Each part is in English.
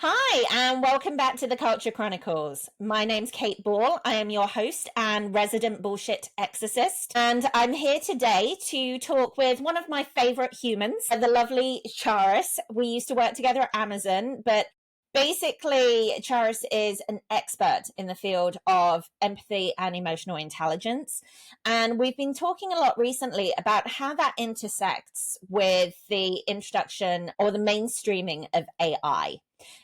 Hi, and welcome back to the Culture Chronicles. My name's Kate Ball. I am your host and resident bullshit exorcist. And I'm here today to talk with one of my favorite humans, the lovely Charis. We used to work together at Amazon, but basically, Charis is an expert in the field of empathy and emotional intelligence. And we've been talking a lot recently about how that intersects with the introduction or the mainstreaming of AI.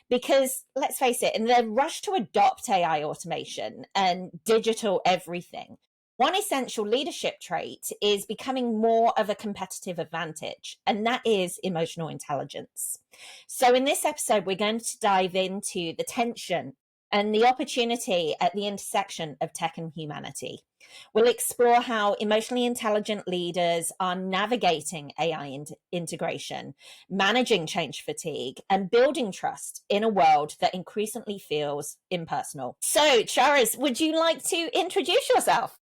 Because let's face it, in the rush to adopt AI automation and digital everything, one essential leadership trait is becoming more of a competitive advantage, and that is emotional intelligence. So, in this episode, we're going to dive into the tension and the opportunity at the intersection of tech and humanity. We'll explore how emotionally intelligent leaders are navigating AI integration, managing change fatigue, and building trust in a world that increasingly feels impersonal. So, Charis, would you like to introduce yourself?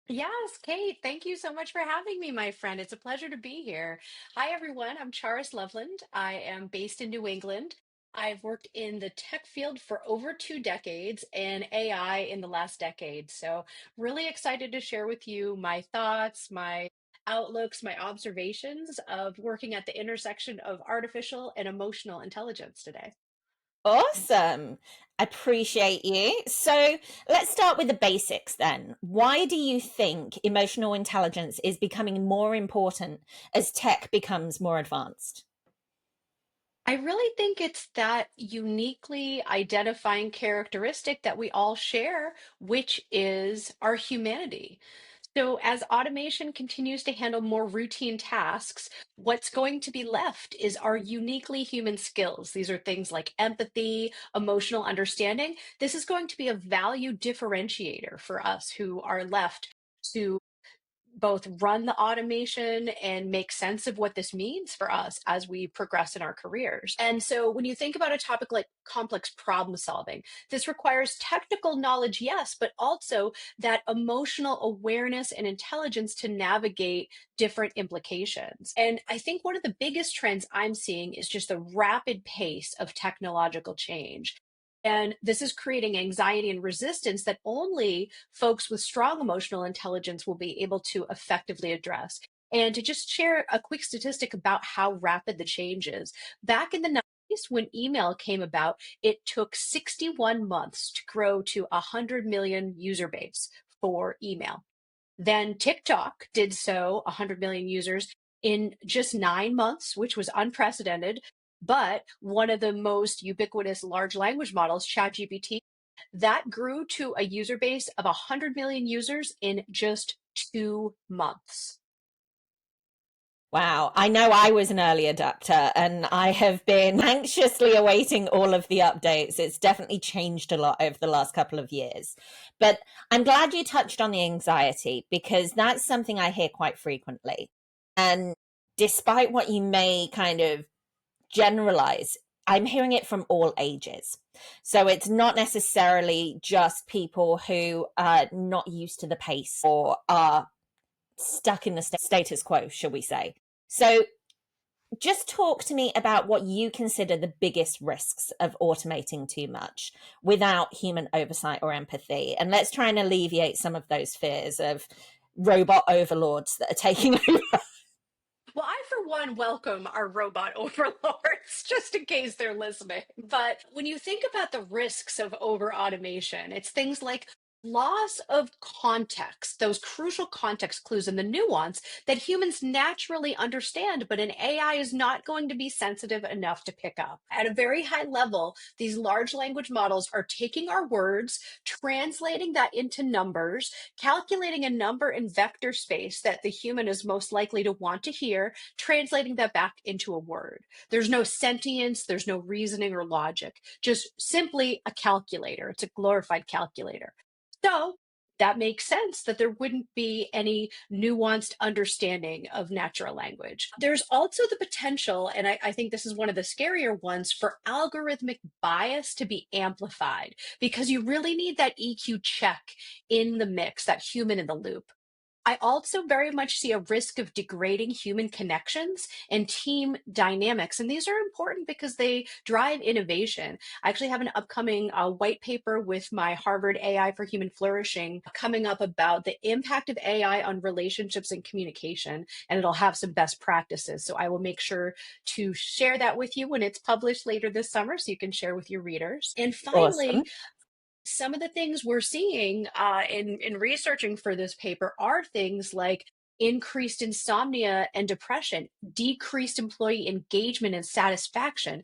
Yes, Kate, thank you so much for having me, my friend. It's a pleasure to be here. Hi, everyone. I'm Charis Loveland. I am based in New England. I've worked in the tech field for over 2 decades and AI in the last decade. So, really excited to share with you my thoughts, my outlooks, my observations of working at the intersection of artificial and emotional intelligence today. Awesome. Appreciate you. So let's start with the basics then. Why do you think emotional intelligence is becoming more important as tech becomes more advanced? I really think it's that uniquely identifying characteristic that we all share, which is our humanity. So, as automation continues to handle more routine tasks, what's going to be left is our uniquely human skills. These are things like empathy, emotional understanding. This is going to be a value differentiator for us who are left to both run the automation and make sense of what this means for us as we progress in our careers. And so when you think about a topic like complex problem solving, this requires technical knowledge, yes, but also that emotional awareness and intelligence to navigate different implications. And I think one of the biggest trends I'm seeing is just the rapid pace of technological change. And this is creating anxiety and resistance that only folks with strong emotional intelligence will be able to effectively address. And to just share a quick statistic about how rapid the change is, back in the 90s, when email came about, it took 61 months to grow to 100 million user base for email. Then TikTok did so, 100 million users, in just 9 months, which was unprecedented. But one of the most ubiquitous large language models, ChatGPT, that grew to a user base of 100 million users in just 2 months. Wow, I know I was an early adapter and I have been anxiously awaiting all of the updates. It's definitely changed a lot over the last couple of years. But I'm glad you touched on the anxiety because that's something I hear quite frequently. And despite what you may kind of generalize, I'm hearing it from all ages. So it's not necessarily just people who are not used to the pace or are stuck in the status quo, shall we say. So just talk to me about what you consider the biggest risks of automating too much without human oversight or empathy. And let's try and alleviate some of those fears of robot overlords that are taking over. Well, I, for one, welcome our robot overlords, just in case they're listening. But when you think about the risks of over automation, it's things like loss of context, those crucial context clues and the nuance that humans naturally understand, but an AI is not going to be sensitive enough to pick up. At a very high level, these large language models are taking our words, translating that into numbers, calculating a number in vector space that the human is most likely to want to hear, translating that back into a word. There's no sentience, there's no reasoning or logic, just simply a calculator. It's a glorified calculator. So that makes sense that there wouldn't be any nuanced understanding of natural language. There's also the potential, and I think this is one of the scarier ones, for algorithmic bias to be amplified because you really need that EQ check in the mix, that human in the loop. I also very much see a risk of degrading human connections and team dynamics. And these are important because they drive innovation. I actually have an upcoming white paper with my Harvard AI for Human Flourishing coming up about the impact of AI on relationships and communication, and it'll have some best practices. So I will make sure to share that with you when it's published later this summer so you can share with your readers. And finally, Awesome. some of the things we're seeing in researching for this paper are things like increased insomnia and depression, decreased employee engagement and satisfaction.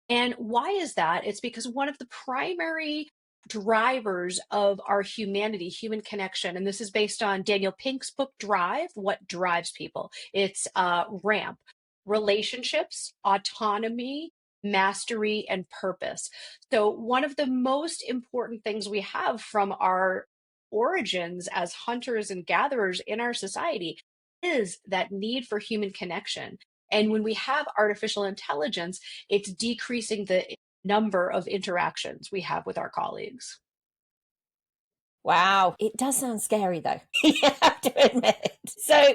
And why is that? It's because one of the primary drivers of our humanity, human connection, and this is based on Daniel Pink's book Drive, What Drives People. It's ramp, relationships, autonomy, mastery, and purpose. So, one of the most important things we have from our origins as hunters and gatherers in our society is that need for human connection. And when we have artificial intelligence, it's decreasing the number of interactions we have with our colleagues. Wow. It does sound scary, though. You have to admit it. So,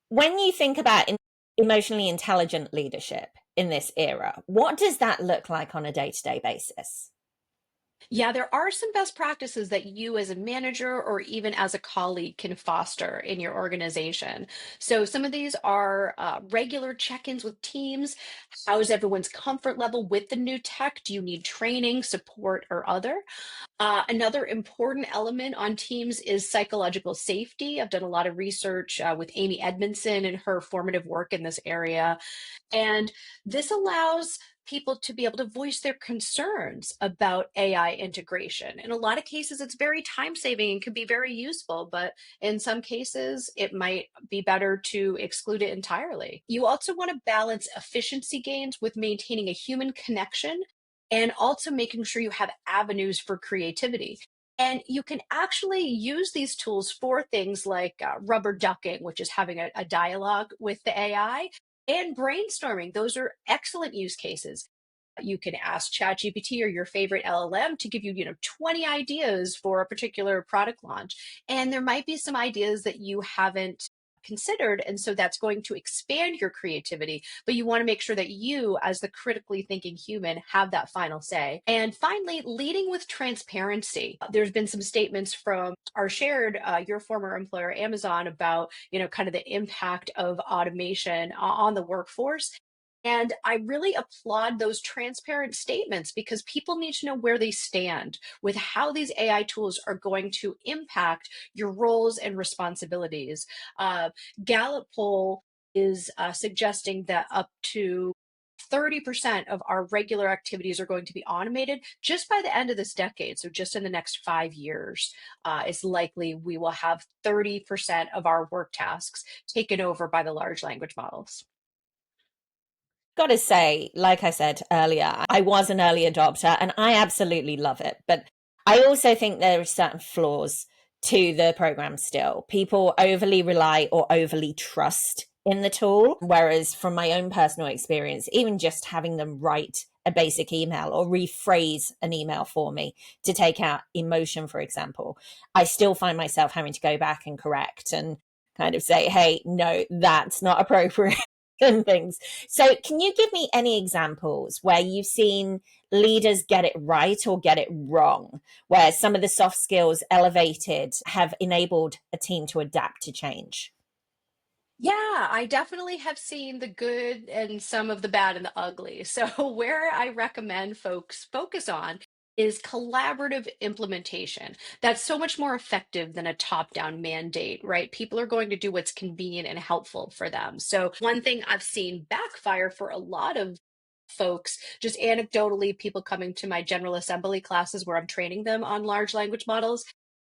when you think about emotionally intelligent leadership in this era, what does that look like on a day to day basis? Yeah, there are some best practices that you as a manager or even as a colleague can foster in your organization. So, some of these are regular check ins with teams. How's everyone's comfort level with the new tech? Do you need training, support, or other? Another important element on teams is psychological safety. I've done a lot of research with Amy Edmondson and her formative work in this area. And this allows people to be able to voice their concerns about AI integration. In a lot of cases, it's very time saving and can be very useful, but in some cases, it might be better to exclude it entirely. You also want to balance efficiency gains with maintaining a human connection and also making sure you have avenues for creativity. And you can actually use these tools for things like rubber ducking, which is having a dialogue with the AI, and brainstorming. Those are excellent use cases. You can ask ChatGPT or your favorite LLM to give you, 20 ideas for a particular product launch. And there might be some ideas that you haven't considered. And so that's going to expand your creativity. But you want to make sure that you, as the critically thinking human, have that final say. And finally, leading with transparency. There's been some statements from our shared, your former employer, Amazon, about, kind of the impact of automation on the workforce. And I really applaud those transparent statements because people need to know where they stand with how these AI tools are going to impact your roles and responsibilities. Gallup poll is suggesting that up to 30% of our regular activities are going to be automated just by the end of this decade. So, just in the next 5 years, it's likely we will have 30% of our work tasks taken over by the large language models. Got to say, like I said earlier, I was an early adopter and I absolutely love it. But I also think there are certain flaws to the program still. People overly rely or overly trust in the tool. Whereas, from my own personal experience, even just having them write a basic email or rephrase an email for me to take out emotion, for example, I still find myself having to go back and correct and kind of say, hey, no, that's not appropriate. And things. So, can you give me any examples where you've seen leaders get it right or get it wrong, where some of the soft skills elevated have enabled a team to adapt to change? Yeah, I definitely have seen the good and some of the bad and the ugly. So, where I recommend folks focus on is collaborative implementation. That's so much more effective than a top down mandate, right? People are going to do what's convenient and helpful for them. So, one thing I've seen backfire for a lot of folks, just anecdotally, people coming to my General Assembly classes where I'm training them on large language models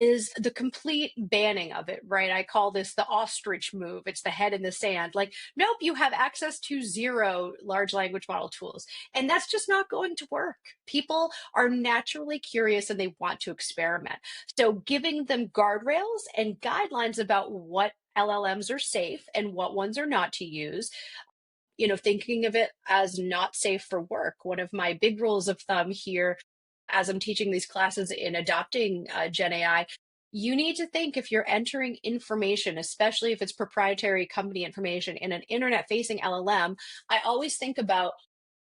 is the complete banning of it, right? I call this the ostrich move. It's the head in the sand. Like, nope, you have access to zero large language model tools. And that's just not going to work. People are naturally curious and they want to experiment. So, giving them guardrails and guidelines about what LLMs are safe and what ones are not to use, thinking of it as not safe for work. One of my big rules of thumb here as I'm teaching these classes in adopting Gen AI You need to think if you're entering information, especially if it's proprietary company information in an internet facing LLM. I always think about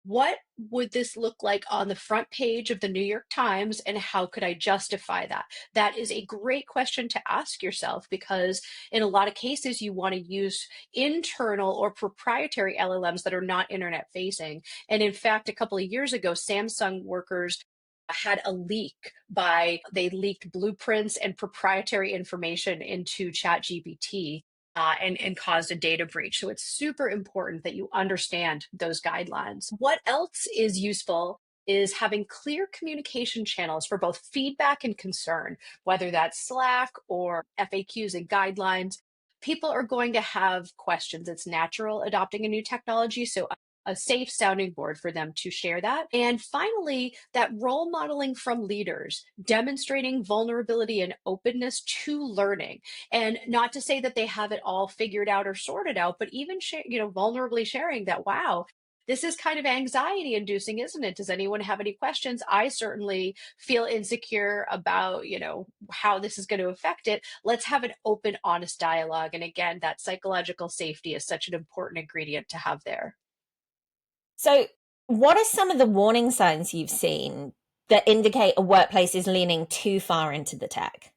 what would this look like on the front page of the New York Times and how could I justify that? That is a great question to ask yourself because in a lot of cases you want to use internal or proprietary LLMs that are not internet facing. And in fact, a couple of years ago, Samsung workers had a leak by they leaked blueprints and proprietary information into ChatGPT, and caused a data breach. So it's super important that you understand those guidelines. What else is useful is having clear communication channels for both feedback and concern, whether that's Slack or FAQs and guidelines. People are going to have questions. It's natural adopting a new technology. So a safe sounding board for them to share that. And finally, that role modeling from leaders, demonstrating vulnerability and openness to learning. And not to say that they have it all figured out or sorted out, but even vulnerably sharing that, wow, this is kind of anxiety inducing, isn't it? Does anyone have any questions? I certainly feel insecure about, how this is going to affect it. Let's have an open, honest dialogue. And again, that psychological safety is such an important ingredient to have there. So, what are some of the warning signs you've seen that indicate a workplace is leaning too far into the tech?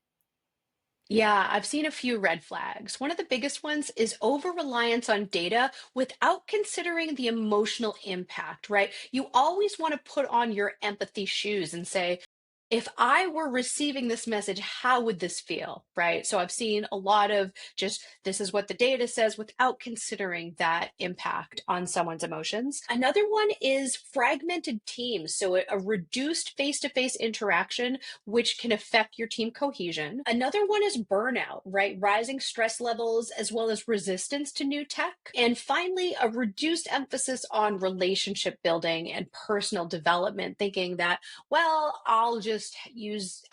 Yeah, I've seen a few red flags. One of the biggest ones is over reliance on data without considering the emotional impact, right? You always want to put on your empathy shoes and say, if I were receiving this message, how would this feel, right? So I've seen a lot of just this is what the data says without considering that impact on someone's emotions. Another one is fragmented teams. So a reduced face to face interaction which can affect your team cohesion. Another one is burnout, right? Rising stress levels as well as resistance to new tech. And finally, a reduced emphasis on relationship building and personal development, thinking that, well, I'll just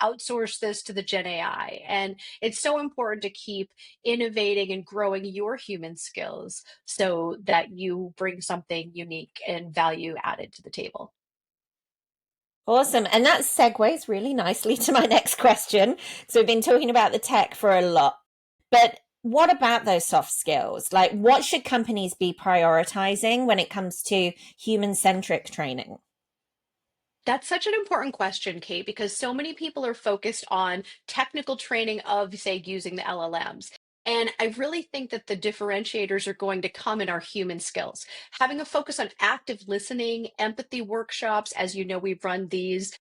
outsource this to the Gen AI. And it's so important to keep innovating and growing your human skills so that you bring something unique and value added to the table. Awesome. And that segues really nicely to my next question. So, we've been talking about the tech for a lot, but what about those soft skills? Like, what should companies be prioritizing when it comes to human centric training? That's such an important question, Kate, because so many people are focused on technical training of, say, using the LLMs. And I really think that the differentiators are going to come in our human skills. Having a focus on active listening, empathy workshops, as you know, we've run these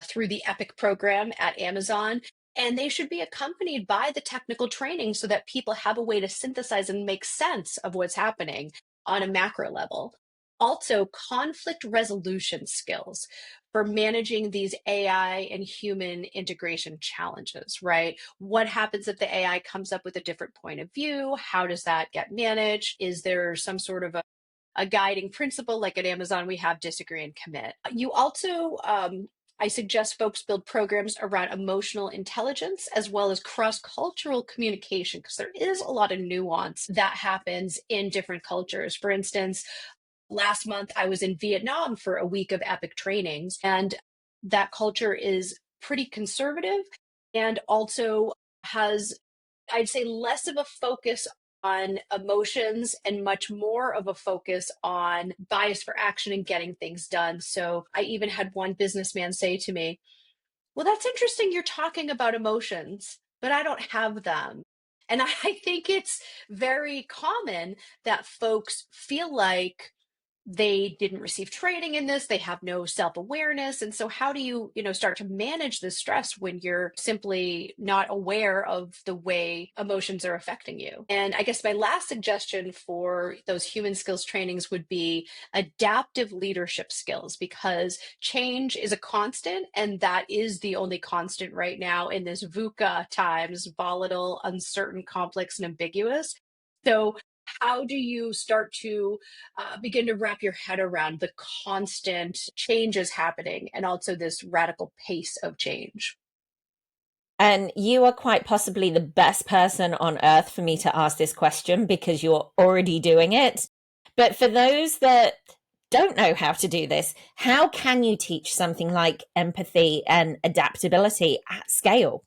through the EPIC program at Amazon. And they should be accompanied by the technical training so that people have a way to synthesize and make sense of what's happening on a macro level. Also, conflict resolution skills for managing these AI and human integration challenges, right? What happens if the AI comes up with a different point of view? How does that get managed? Is there some sort of a guiding principle? Like at Amazon, we have disagree and commit. You also, I suggest folks build programs around emotional intelligence as well as cross cultural communication, because there is a lot of nuance that happens in different cultures. For instance, last month I was in Vietnam for a week of epic trainings, and that culture is pretty conservative and also has, I'd say, less of a focus on emotions and much more of a focus on bias for action and getting things done. So I even had one businessman say to me, well, that's interesting. You're talking about emotions, but I don't have them. And I think it's very common that folks feel like they didn't receive training in this, they have no self-awareness, and so how do you start to manage this stress when you're simply not aware of the way emotions are affecting you? And I guess my last suggestion for those human skills trainings would be adaptive leadership skills, because change is a constant, and that is the only constant right now in this VUCA times: volatile, uncertain, complex, and ambiguous. So how do you start to begin to wrap your head around the constant changes happening and also this radical pace of change? And you are quite possibly the best person on earth for me to ask this question because you're already doing it. But for those that don't know how to do this, how can you teach something like empathy and adaptability at scale?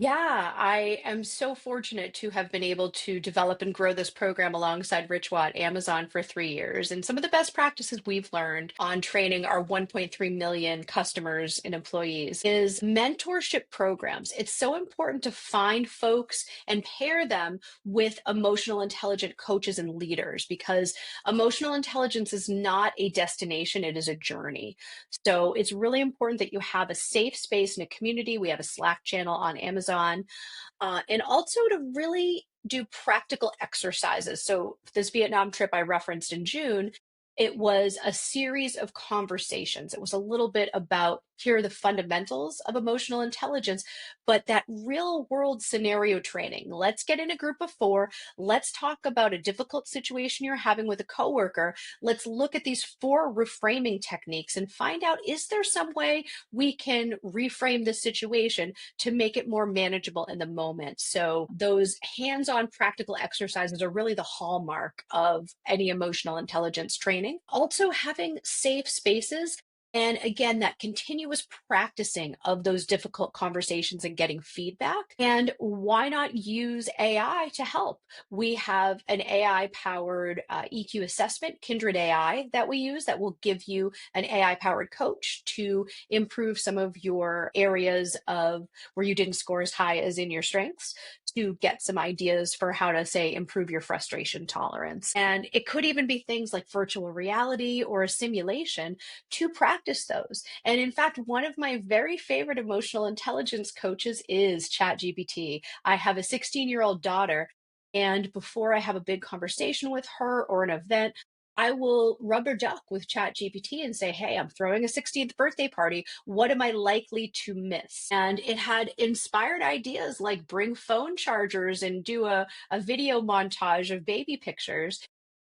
Yeah, I am so fortunate to have been able to develop and grow this program alongside Richwa at Amazon for 3 years. And some of the best practices we've learned on training our 1.3 million customers and employees is mentorship programs. It's so important to find folks and pair them with emotional intelligent coaches and leaders because emotional intelligence is not a destination, it is a journey. So it's really important that you have a safe space and a community. We have a Slack channel on Amazon, and also to really do practical exercises. So, this Vietnam trip I referenced in June, it was a series of conversations. It was a little bit about here are the fundamentals of emotional intelligence, but that real world scenario training. Let's get in a group of four. Let's talk about a difficult situation you're having with a coworker. Let's look at these four reframing techniques and find out is there some way we can reframe this situation to make it more manageable in the moment. So, those hands on practical exercises are really the hallmark of any emotional intelligence training. Also, having safe spaces. And again, that continuous practicing of those difficult conversations and getting feedback. And why not use AI to help? We have an AI powered EQ assessment, Kindred AI, that we use that will give you an AI powered coach to improve some of your areas of where you didn't score as high as in your strengths to get some ideas for how to say improve your frustration tolerance. And it could even be things like virtual reality or a simulation to practice those. And in fact, one of my very favorite emotional intelligence coaches is ChatGPT. I have a 16-year-old daughter, and before I have a big conversation with her or an event, I will rubber duck with ChatGPT and say, hey, I'm throwing a 16th birthday party. What am I likely to miss? And it had inspired ideas like bring phone chargers and do a video montage of baby pictures.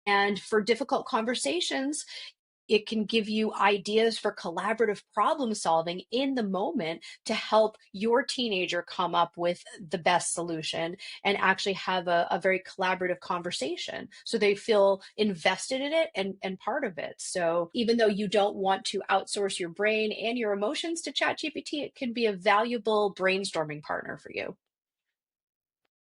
And for difficult conversations, it can give you ideas for collaborative problem solving in the moment to help your teenager come up with the best solution and actually have a very collaborative conversation so they feel invested in it and part of it. So even though you don't want to outsource your brain and your emotions to ChatGPT, it can be a valuable brainstorming partner for you.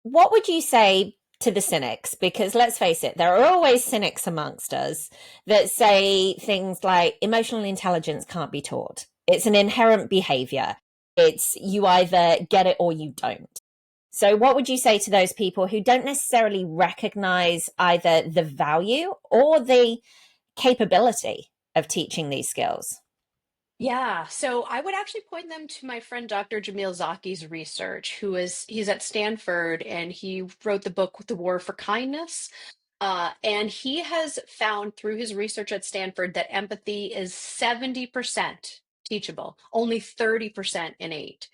What would you say to the cynics? Because let's face it, there are always cynics amongst us that say things like emotional intelligence can't be taught. It's an inherent behavior. It's you either get it or you don't. So, what would you say to those people who don't necessarily recognize either the value or the capability of teaching these skills? Yeah, so I would actually point them to my friend Dr. Jamil Zaki's research, he's at Stanford and he wrote the book The War for Kindness. And he has found through his research at Stanford that empathy is 70% teachable, only 30% innate.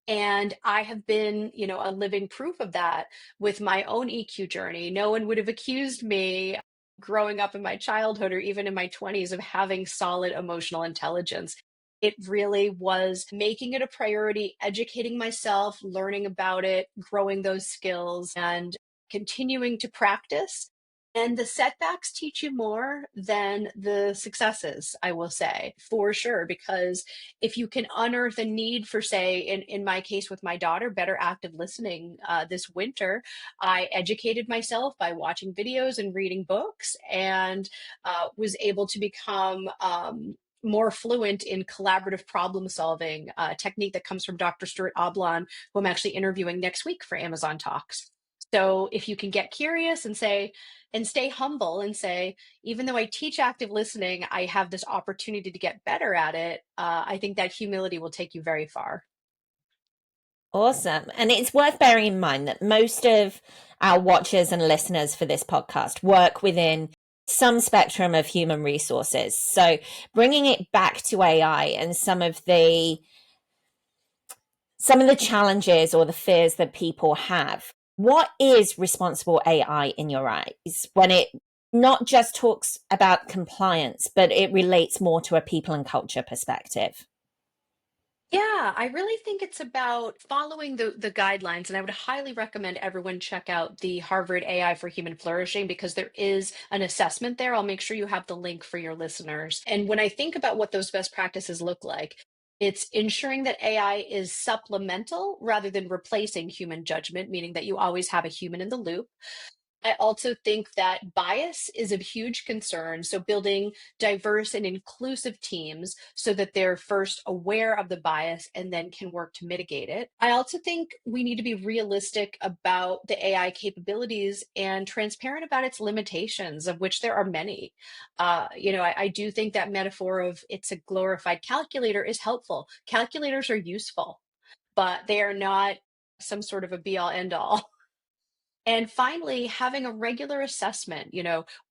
And I have been, a living proof of that with my own EQ journey. No one would have accused me growing up in my childhood or even in my 20s of having solid emotional intelligence. It really was making it a priority, educating myself, learning about it, growing those skills, and continuing to practice. And the setbacks teach you more than the successes, I will say, for sure, because if you can unearth a need for, say, in my case with my daughter, better active listening this winter, I educated myself by watching videos and reading books and was able to become more fluent in collaborative problem solving, technique that comes from Dr. Stuart Oblon, who I'm actually interviewing next week for Amazon Talks. So if you can get curious and say, and stay humble and say, even though I teach active listening, I have this opportunity to get better at it. I think that humility will take you very far. Awesome. And it's worth bearing in mind that most of our watchers and listeners for this podcast work within some spectrum of human resources. So bringing it back to AI and some of the challenges or the fears that people have. What is responsible AI in your eyes when it not just talks about compliance, but it relates more to a people and culture perspective? Yeah, I really think it's about following the guidelines, and I would highly recommend everyone check out the Harvard AI for Human Flourishing because there is an assessment there. I'll make sure you have the link for your listeners. And when I think about what those best practices look like, It's ensuring that AI is supplemental rather than replacing human judgment, meaning that you always have a human in the loop. I also think that bias is a huge concern. So, building diverse and inclusive teams so that they're first aware of the bias and then can work to mitigate it. I also think we need to be realistic about the AI capabilities and transparent about its limitations, of which there are many. I do think that metaphor of it's a glorified calculator is helpful. Calculators are useful, but they are not some sort of a be all end all. And finally, having a regular assessment,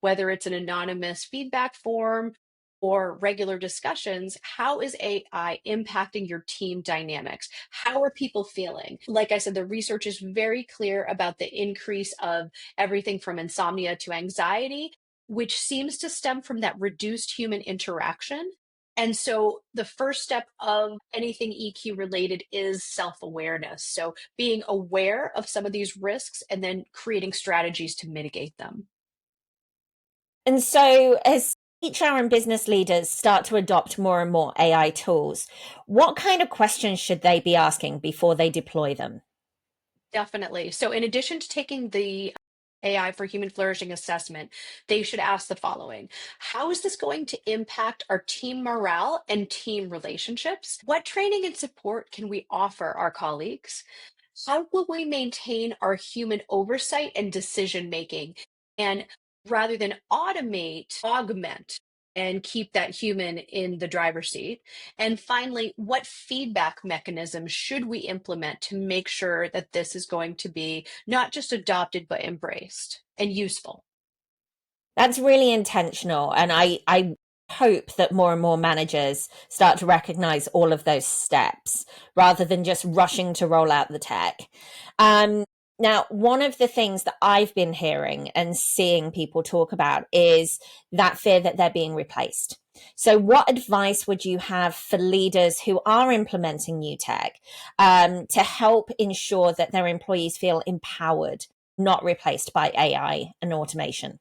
whether it's an anonymous feedback form or regular discussions, how is AI impacting your team dynamics? How are people feeling? Like I said, the research is very clear about the increase of everything from insomnia to anxiety, which seems to stem from that reduced human interaction. And so the first step of anything EQ related is self awareness. So being aware of some of these risks and then creating strategies to mitigate them. And so, as HR and business leaders start to adopt more and more AI tools, what kind of questions should they be asking before they deploy them? Definitely. So, in addition to taking the AI for human flourishing assessment, they should ask the following: how is this going to impact our team morale and team relationships? What training and support can we offer our colleagues? How will we maintain our human oversight and decision making? And rather than automate, augment and keep that human in the driver's seat. And finally, what feedback mechanisms should we implement to make sure that this is going to be not just adopted, but embraced and useful? That's really intentional. And I hope that more and more managers start to recognize all of those steps rather than just rushing to roll out the tech. Um, Now, one of the things that I've been hearing and seeing people talk about is that fear that they're being replaced. So, what advice would you have for leaders who are implementing new tech to help ensure that their employees feel empowered, not replaced by AI and automation?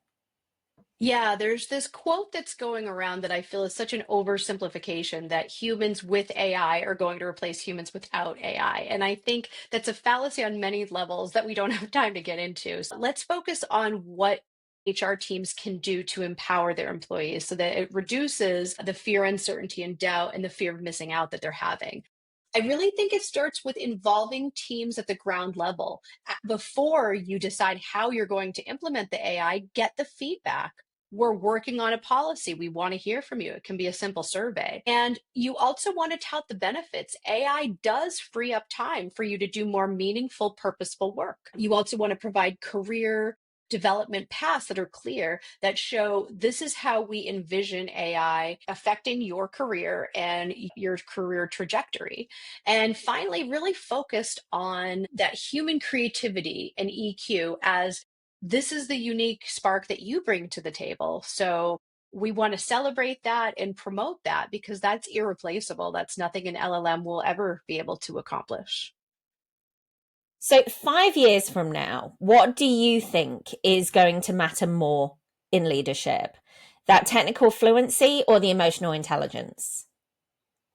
Yeah, there's this quote that's going around that I feel is such an oversimplification that humans with AI are going to replace humans without AI. And I think that's a fallacy on many levels that we don't have time to get into. So let's focus on what HR teams can do to empower their employees so that it reduces the fear, uncertainty, and doubt and the fear of missing out that they're having. I really think it starts with involving teams at the ground level. Before you decide how you're going to implement the AI, get the feedback. We're working on a policy. We want to hear from you. It can be a simple survey. And you also want to tout the benefits. AI does free up time for you to do more meaningful, purposeful work. You also want to provide career development paths that are clear that show this is how we envision AI affecting your career and your career trajectory. And finally, really focused on that human creativity and EQ as this is the unique spark that you bring to the table. So we want to celebrate that and promote that because that's irreplaceable. That's nothing an LLM will ever be able to accomplish. So, 5 years from now, what do you think is going to matter more in leadership? That technical fluency or the emotional intelligence?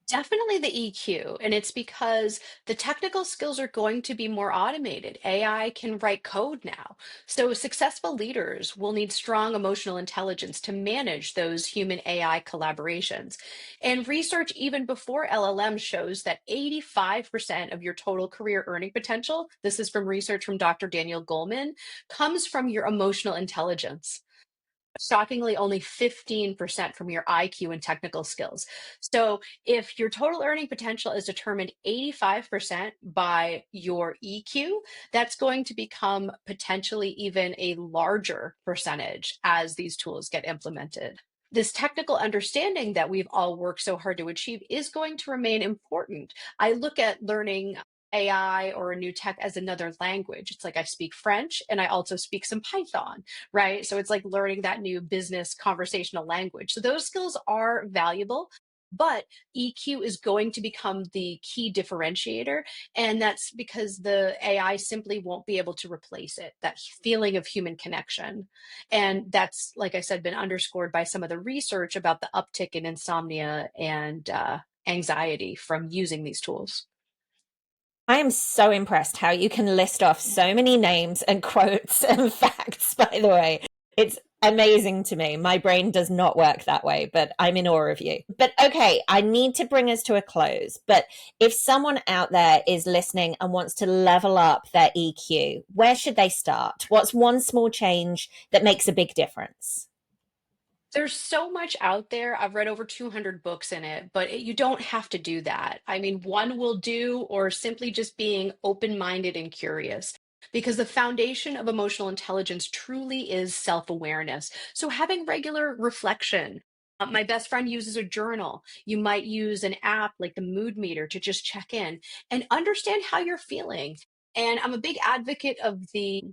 Definitely the EQ. And it's because the technical skills are going to be more automated. AI can write code now. So successful leaders will need strong emotional intelligence to manage those human AI collaborations. And research, even before LLM, shows that 85% of your total career earning potential, this is from research from Dr. Daniel Goleman, comes from your emotional intelligence. Shockingly, only 15% from your IQ and technical skills. So, if your total earning potential is determined 85% by your EQ, that's going to become potentially even a larger percentage as these tools get implemented. This technical understanding that we've all worked so hard to achieve is going to remain important. I look at learning AI or a new tech as another language. It's like I speak French and I also speak some Python, right? So it's like learning that new business conversational language. So those skills are valuable, but EQ is going to become the key differentiator. And that's because the AI simply won't be able to replace it, that feeling of human connection. And that's, like I said, been underscored by some of the research about the uptick in insomnia and anxiety from using these tools. I am so impressed how you can list off so many names and quotes and facts, by the way. It's amazing to me. My brain does not work that way, but I'm in awe of you. But okay, I need to bring us to a close. But if someone out there is listening and wants to level up their EQ, where should they start? What's one small change that makes a big difference? There's so much out there. I've read over 200 books in it, but you don't have to do that. I mean, one will do, or simply just being open minded and curious. Because the foundation of emotional intelligence truly is self awareness. So, having regular reflection. My best friend uses a journal. You might use an app like the mood meter to just check in and understand how you're feeling. And I'm a big advocate of the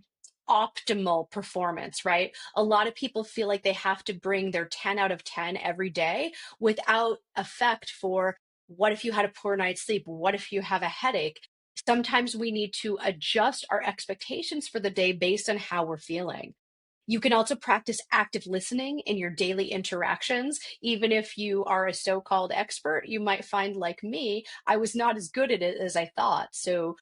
optimal performance, right? A lot of people feel like they have to bring their 10 out of 10 every day without effect for what if you had a poor night's sleep? What if you have a headache? Sometimes we need to adjust our expectations for the day based on how we're feeling. You can also practice active listening in your daily interactions. Even if you are a so called expert, you might find, like me, I was not as good at it as I thought. So,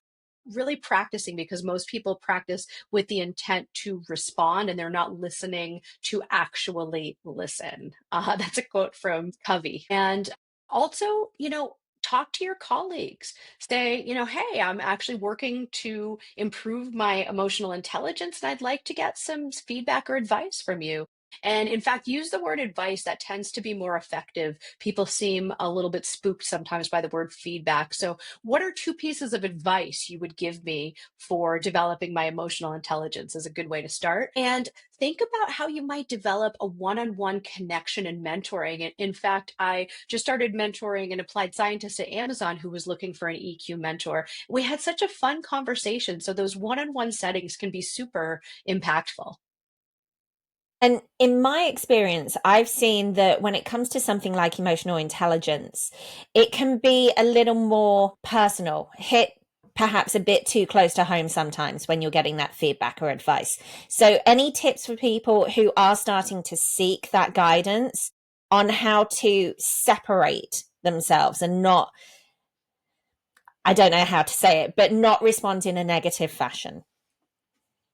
really practicing, because most people practice with the intent to respond and they're not listening to actually listen. That's a quote from Covey. And also, talk to your colleagues. Say, hey, I'm actually working to improve my emotional intelligence and I'd like to get some feedback or advice from you. And in fact, use the word advice. That tends to be more effective. People seem a little bit spooked sometimes by the word feedback. So, what are two pieces of advice you would give me for developing my emotional intelligence? Is a good way to start. And think about how you might develop a one on one connection and mentoring. And in fact, I just started mentoring an applied scientist at Amazon who was looking for an EQ mentor. We had such a fun conversation. So, those one on one settings can be super impactful. And in my experience, I've seen that when it comes to something like emotional intelligence, it can be a little more personal, hit perhaps a bit too close to home sometimes when you're getting that feedback or advice. So, any tips for people who are starting to seek that guidance on how to separate themselves and not, I don't know how to say it, but not respond in a negative fashion?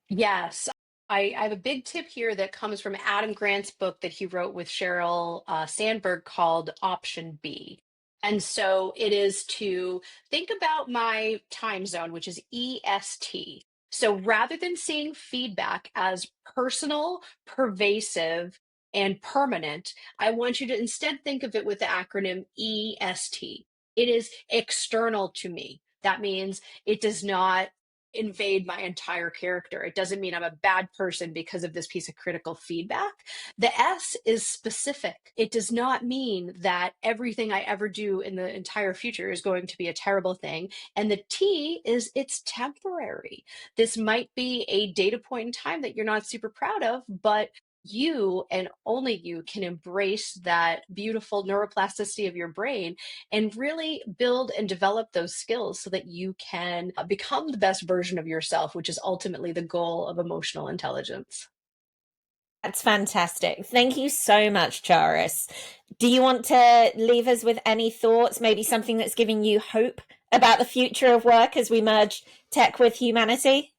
Yes. I have a big tip here that comes from Adam Grant's book that he wrote with Sheryl Sandberg called Option B. And so it is to think about my time zone, which is EST. So rather than seeing feedback as personal, pervasive, and permanent, I want you to instead think of it with the acronym EST. It is external to me. That means it does not invade my entire character. It doesn't mean I'm a bad person because of this piece of critical feedback. The S is specific. It does not mean that everything I ever do in the entire future is going to be a terrible thing. And the T is it's temporary. This might be a data point in time that you're not super proud of, but you and only you can embrace that beautiful neuroplasticity of your brain and really build and develop those skills so that you can become the best version of yourself, which is ultimately the goal of emotional intelligence. That's fantastic. Thank you so much, Charis. Do you want to leave us with any thoughts, maybe something that's giving you hope about the future of work as we merge tech with humanity?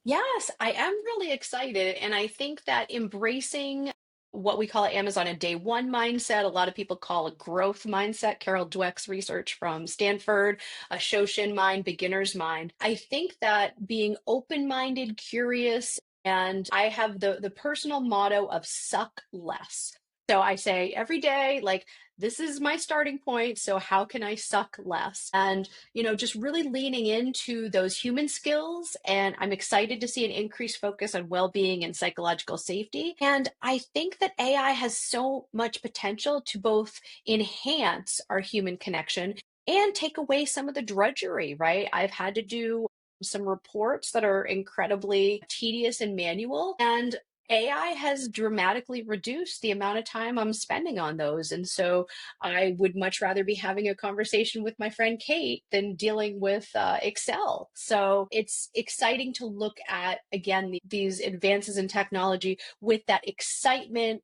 Yes, I am really excited. And I think that embracing what we call at Amazon a day one mindset, a lot of people call a growth mindset. Carol Dweck's research from Stanford, a Shoshin mind, beginner's mind. I think that being open minded, curious, and I have the personal motto of suck less. So I say every day, like, this is my starting point. So how can I suck less? And just really leaning into those human skills. And I'm excited to see an increased focus on well being and psychological safety. And I think that AI has so much potential to both enhance our human connection and take away some of the drudgery, right? I've had to do some reports that are incredibly tedious and manual. And AI has dramatically reduced the amount of time I'm spending on those. And so I would much rather be having a conversation with my friend Kate than dealing with Excel. So it's exciting to look at, again, these advances in technology with that excitement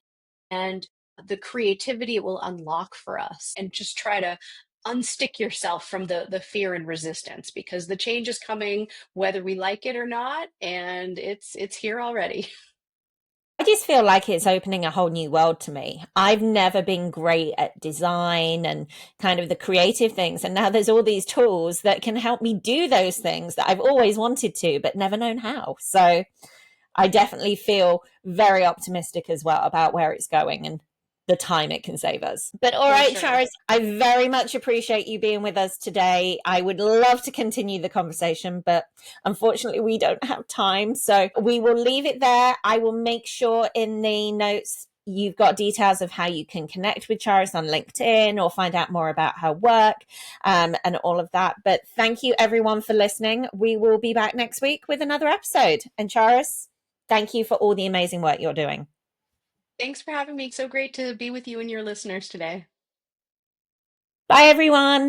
and the creativity it will unlock for us, and just try to unstick yourself from the fear and resistance, because the change is coming whether we like it or not, and it's here already. I just feel like it's opening a whole new world to me. I've never been great at design and kind of the creative things. And now there's all these tools that can help me do those things that I've always wanted to, but never known how. So I definitely feel very optimistic as well about where it's going and the time it can save us. But all For right, sure. Charis, I very much appreciate you being with us today. I would love to continue the conversation, but unfortunately, we don't have time. So we will leave it there. I will make sure in the notes you've got details of how you can connect with Charis on LinkedIn or find out more about her work and all of that. But thank you, everyone, for listening. We will be back next week with another episode. And Charis, thank you for all the amazing work you're doing. Thanks for having me. So great to be with you and your listeners today. Bye, everyone.